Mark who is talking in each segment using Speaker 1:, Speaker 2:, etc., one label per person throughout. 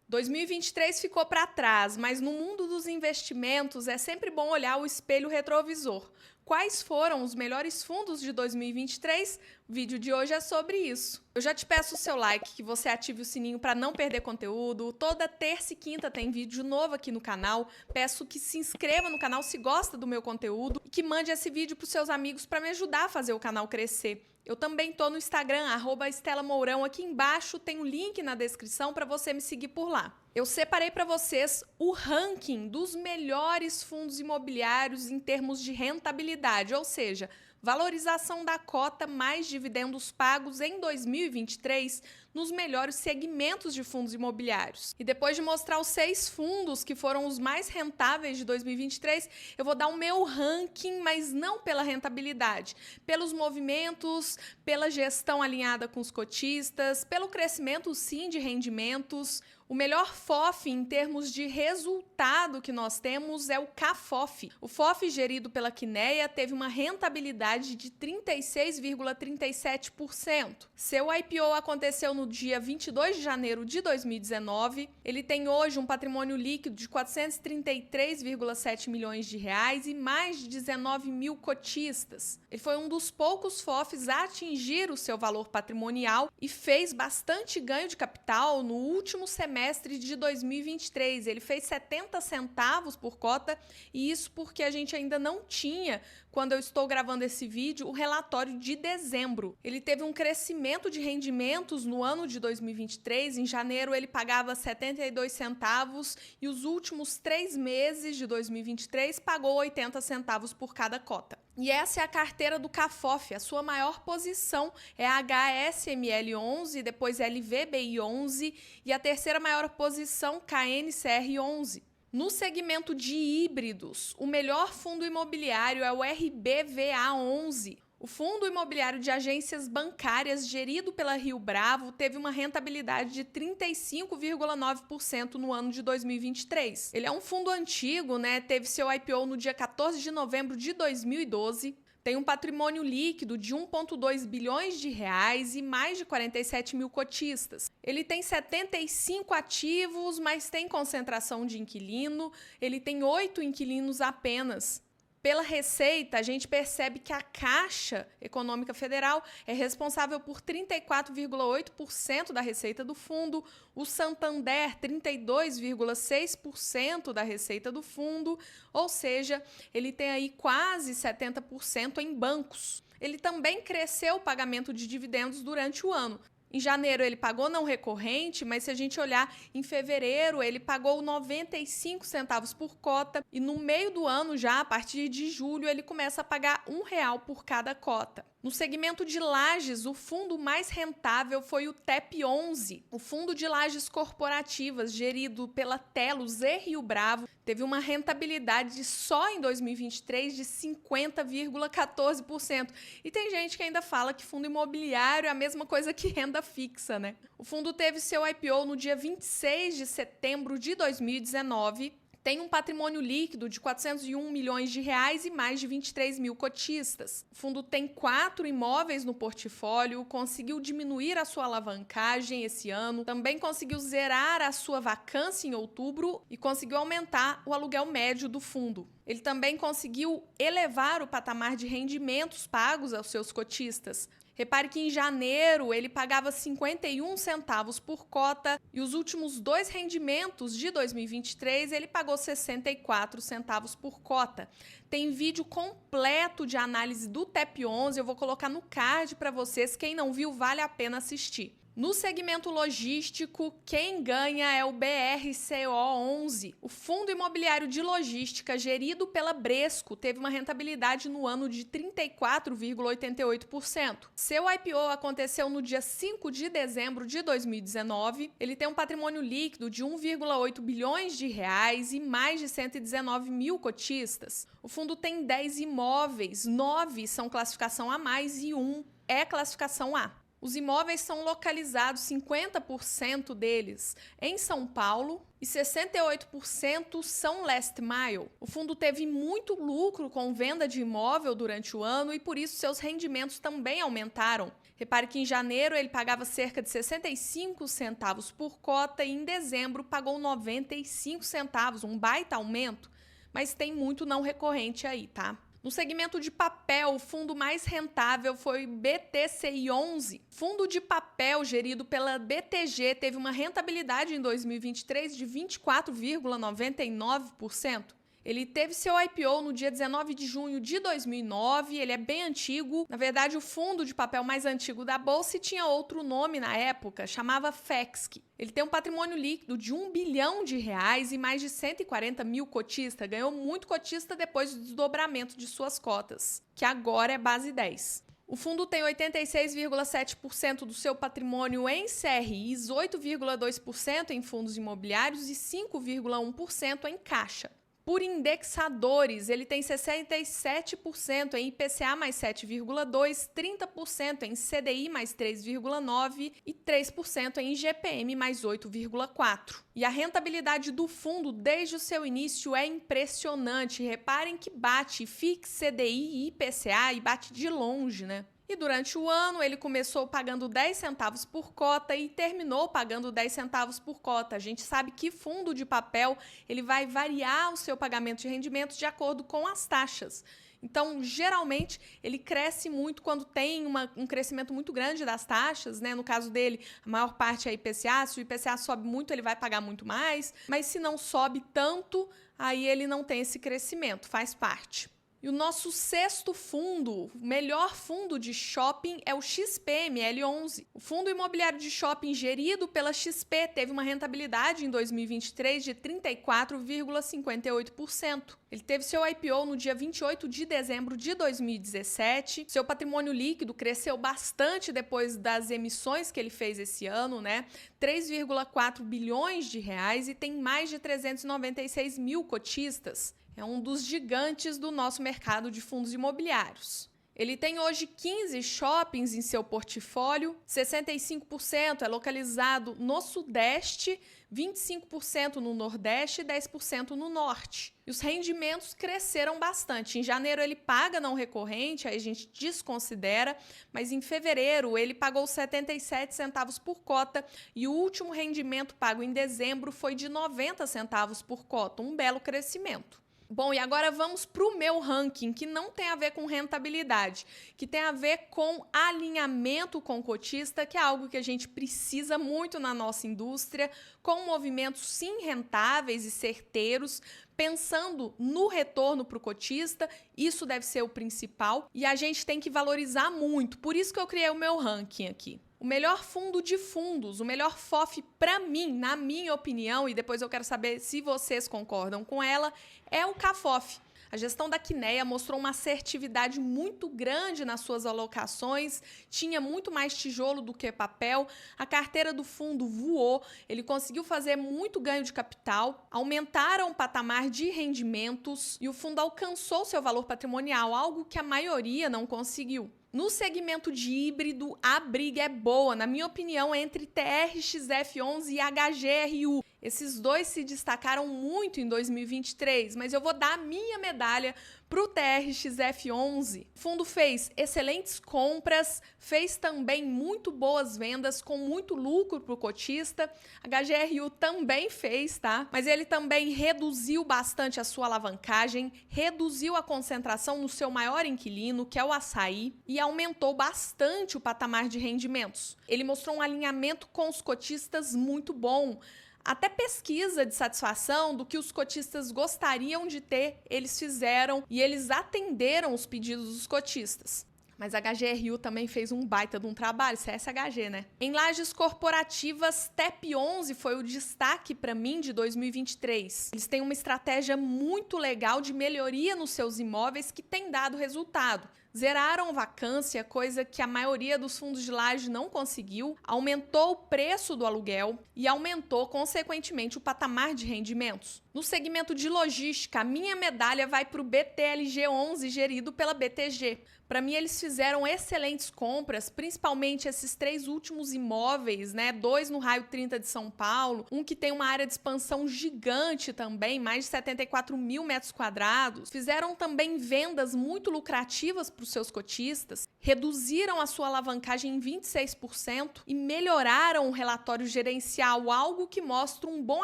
Speaker 1: 2023 ficou para trás, mas no mundo dos investimentos é sempre bom olhar o espelho retrovisor. Quais foram os melhores fundos de 2023? O vídeo de hoje é sobre isso. Eu já te peço o seu like, que você ative o sininho para não perder conteúdo. Toda terça e quinta tem vídeo novo aqui no canal. Peço que se inscreva no canal se gosta do meu conteúdo e que mande esse vídeo para os seus amigos para me ajudar a fazer o canal crescer. Eu também estou no Instagram, @EstelaMourão. Aqui embaixo tem um link na descrição para você me seguir por lá. Eu separei para vocês o ranking dos melhores fundos imobiliários em termos de rentabilidade, ou seja, valorização da cota mais dividendos pagos em 2023 nos melhores segmentos de fundos imobiliários. E depois de mostrar os 6 fundos que foram os mais rentáveis de 2023, eu vou dar o meu ranking, mas não pela rentabilidade, pelos movimentos, pela gestão alinhada com os cotistas, pelo crescimento sim de rendimentos. O melhor FOF em termos de resultado que nós temos é o CAFOF. O FOF gerido pela Quineia teve uma rentabilidade de 36,37%. Seu IPO aconteceu no dia 22 de janeiro de 2019. Ele tem hoje um patrimônio líquido de 433,7 milhões de reais e mais de 19 mil cotistas. Ele foi um dos poucos FOFs a atingir o seu valor patrimonial e fez bastante ganho de capital no último semestre de 2023. Ele fez 70 centavos por cota, e isso porque a gente ainda não tinha, quando eu estou gravando esse vídeo, o relatório de dezembro. Ele teve um crescimento de rendimentos no ano de 2023. Em janeiro ele pagava 72 centavos e os últimos 3 meses de 2023 pagou 80 centavos por cada cota. E essa é a carteira do CAFOF. A sua maior posição é a HSML11, depois LVBI11 e a terceira maior posição KNCR11. No segmento de híbridos, o melhor fundo imobiliário é o RBVA11. O fundo imobiliário de agências bancárias gerido pela Rio Bravo teve uma rentabilidade de 35,9% no ano de 2023. Ele é um fundo antigo, né? Teve seu IPO no dia 14 de novembro de 2012. Tem um patrimônio líquido de 1,2 bilhões de reais e mais de 47 mil cotistas. Ele tem 75 ativos, mas tem concentração de inquilino. Ele tem 8 inquilinos apenas. Pela receita, a gente percebe que a Caixa Econômica Federal é responsável por 34,8% da receita do fundo, o Santander 32,6% da receita do fundo, ou seja, ele tem aí quase 70% em bancos. Ele também cresceu o pagamento de dividendos durante o ano. Em janeiro ele pagou não recorrente, mas se a gente olhar em fevereiro, ele pagou 95 centavos por cota e no meio do ano já, a partir de julho, ele começa a pagar R$ 1 por cada cota. No segmento de lajes, o fundo mais rentável foi o TEP11. O fundo de lajes corporativas, gerido pela Telos e Rio Bravo, teve uma rentabilidade só em 2023 de 50,14%. E tem gente que ainda fala que fundo imobiliário é a mesma coisa que renda fixa, né? O fundo teve seu IPO no dia 26 de setembro de 2019. Tem um patrimônio líquido de 401 milhões de reais e mais de 23 mil cotistas. O fundo tem 4 imóveis no portfólio, conseguiu diminuir a sua alavancagem esse ano, também conseguiu zerar a sua vacância em outubro e conseguiu aumentar o aluguel médio do fundo. Ele também conseguiu elevar o patamar de rendimentos pagos aos seus cotistas. Repare que em janeiro ele pagava 51 centavos por cota e os últimos 2 rendimentos de 2023 ele pagou 64 centavos por cota. Tem vídeo completo de análise do TEP11, eu vou colocar no card para vocês. Quem não viu, vale a pena assistir. No segmento logístico, quem ganha é o BRCO11. O fundo imobiliário de logística gerido pela Bresco teve uma rentabilidade no ano de 34,88%. Seu IPO aconteceu no dia 5 de dezembro de 2019. Ele tem um patrimônio líquido de 1,8 bilhões de reais e mais de 119 mil cotistas. O fundo tem 10 imóveis, 9 são classificação A+, e 1 é classificação A. Os imóveis são localizados, 50% deles, em São Paulo e 68% são last mile. O fundo teve muito lucro com venda de imóvel durante o ano e por isso seus rendimentos também aumentaram. Repare que em janeiro ele pagava cerca de 65 centavos por cota e em dezembro pagou 95 centavos, um baita aumento, mas tem muito não recorrente aí, tá? No segmento de papel, o fundo mais rentável foi o BTCI11. Fundo de papel gerido pela BTG teve uma rentabilidade em 2023 de 24,99%. Ele teve seu IPO no dia 19 de junho de 2009, ele é bem antigo. Na verdade, o fundo de papel mais antigo da Bolsa tinha outro nome na época, chamava FEXC. Ele tem um patrimônio líquido de R$ 1 bilhão e mais de 140 mil cotistas. Ganhou muito cotista depois do desdobramento de suas cotas, que agora é base 10. O fundo tem 86,7% do seu patrimônio em CRIs, 8,2% em fundos imobiliários e 5,1% em caixa. Por indexadores, ele tem 67% em IPCA mais 7,2%, 30% em CDI mais 3,9% e 3% em IGPM mais 8,4%. E a rentabilidade do fundo desde o seu início é impressionante. Reparem que bate FIX, CDI e IPCA e bate de longe, né? E durante o ano, ele começou pagando 10 centavos por cota e terminou pagando 10 centavos por cota. A gente sabe que fundo de papel ele vai variar o seu pagamento de rendimentos de acordo com as taxas. Então, geralmente, ele cresce muito quando tem um crescimento muito grande das taxas, né? No caso dele, a maior parte é IPCA. Se o IPCA sobe muito, ele vai pagar muito mais. Mas se não sobe tanto, aí ele não tem esse crescimento, faz parte. E o nosso sexto fundo, o melhor fundo de shopping, é o XPML11. O fundo imobiliário de shopping gerido pela XP teve uma rentabilidade em 2023 de 34,58%. Ele teve seu IPO no dia 28 de dezembro de 2017. Seu patrimônio líquido cresceu bastante depois das emissões que ele fez esse ano, né? 3,4 bilhões de reais e tem mais de 396 mil cotistas. É um dos gigantes do nosso mercado de fundos imobiliários. Ele tem hoje 15 shoppings em seu portfólio, 65% é localizado no Sudeste, 25% no Nordeste e 10% no Norte. E os rendimentos cresceram bastante. Em janeiro ele paga não recorrente, aí a gente desconsidera, mas em fevereiro ele pagou 77 centavos por cota e o último rendimento pago em dezembro foi de 90 centavos por cota, um belo crescimento. Bom, e agora vamos para o meu ranking, que não tem a ver com rentabilidade, que tem a ver com alinhamento com o cotista, que é algo que a gente precisa muito na nossa indústria, com movimentos sim rentáveis e certeiros, pensando no retorno para o cotista, isso deve ser o principal, e a gente tem que valorizar muito, por isso que eu criei o meu ranking aqui. O melhor fundo de fundos, o melhor FOF para mim, na minha opinião, e depois eu quero saber se vocês concordam com ela, é o CAFOF. A gestão da Quineia mostrou uma assertividade muito grande nas suas alocações, tinha muito mais tijolo do que papel, a carteira do fundo voou, ele conseguiu fazer muito ganho de capital, aumentaram o patamar de rendimentos e o fundo alcançou seu valor patrimonial, algo que a maioria não conseguiu. No segmento de híbrido, a briga é boa, na minha opinião, entre TRXF11 e HGRU. Esses dois se destacaram muito em 2023, mas eu vou dar a minha medalha para o TRXF11. O fundo fez excelentes compras, fez também muito boas vendas, com muito lucro para o cotista. A HGRU também fez, tá? Mas ele também reduziu bastante a sua alavancagem, reduziu a concentração no seu maior inquilino, que é o Assaí, e aumentou bastante o patamar de rendimentos. Ele mostrou um alinhamento com os cotistas muito bom. Até pesquisa de satisfação do que os cotistas gostariam de ter, eles fizeram e eles atenderam os pedidos dos cotistas. Mas a HGRU também fez um baita de um trabalho, CSHG, né? Em lajes corporativas, TEP11 foi o destaque para mim de 2023. Eles têm uma estratégia muito legal de melhoria nos seus imóveis que tem dado resultado. Zeraram vacância, coisa que a maioria dos fundos de laje não conseguiu, aumentou o preço do aluguel e aumentou, consequentemente, o patamar de rendimentos. No segmento de logística, a minha medalha vai para o BTLG11, gerido pela BTG. Para mim, eles fizeram excelentes compras, principalmente esses 3 últimos imóveis, né? 2 no Raio 30 de São Paulo, um que tem uma área de expansão gigante também, mais de 74 mil metros quadrados. Fizeram também vendas muito lucrativas para os seus cotistas, reduziram a sua alavancagem em 26% e melhoraram o relatório gerencial, algo que mostra um bom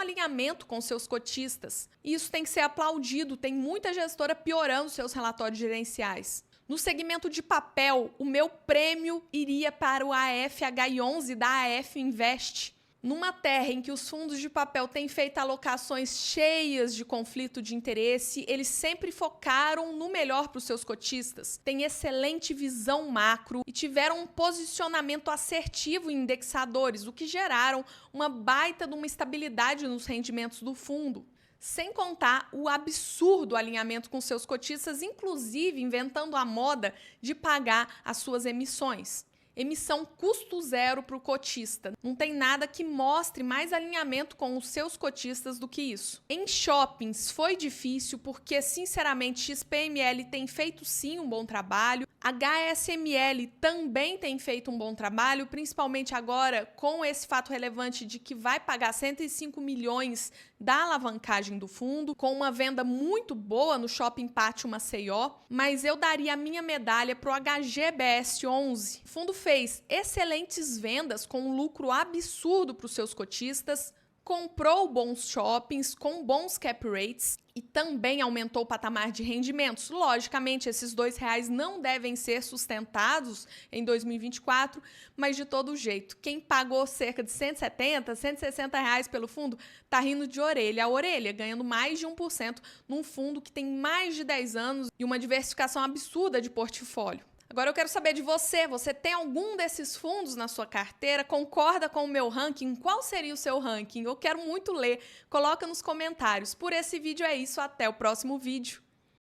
Speaker 1: alinhamento com seus cotistas. E isso tem que ser aplaudido, tem muita gestora piorando seus relatórios gerenciais. No segmento de papel, o meu prêmio iria para o AFH11 da AF Invest. Numa terra em que os fundos de papel têm feito alocações cheias de conflito de interesse, eles sempre focaram no melhor para os seus cotistas, têm excelente visão macro e tiveram um posicionamento assertivo em indexadores, o que geraram uma baita de uma estabilidade nos rendimentos do fundo. Sem contar o absurdo alinhamento com seus cotistas, inclusive inventando a moda de pagar as suas emissões. Emissão custo zero para o cotista. Não tem nada que mostre mais alinhamento com os seus cotistas do que isso. Em shoppings foi difícil porque, sinceramente, XPML tem feito sim um bom trabalho. HSML também tem feito um bom trabalho, principalmente agora com esse fato relevante de que vai pagar 105 milhões da alavancagem do fundo, com uma venda muito boa no Shopping Pátio Maceió, mas eu daria a minha medalha para o HGBS11. O fundo fez excelentes vendas com um lucro absurdo para os seus cotistas, comprou bons shoppings com bons cap rates e também aumentou o patamar de rendimentos. Logicamente, esses R$2 não devem ser sustentados em 2024, mas de todo jeito, quem pagou cerca de R$170, R$160 pelo fundo está rindo de orelha a orelha, ganhando mais de 1% num fundo que tem mais de 10 anos e uma diversificação absurda de portfólio. Agora eu quero saber de você. Você tem algum desses fundos na sua carteira? Concorda com o meu ranking? Qual seria o seu ranking? Eu quero muito ler. Coloca nos comentários. Por esse vídeo é isso. Até o próximo vídeo.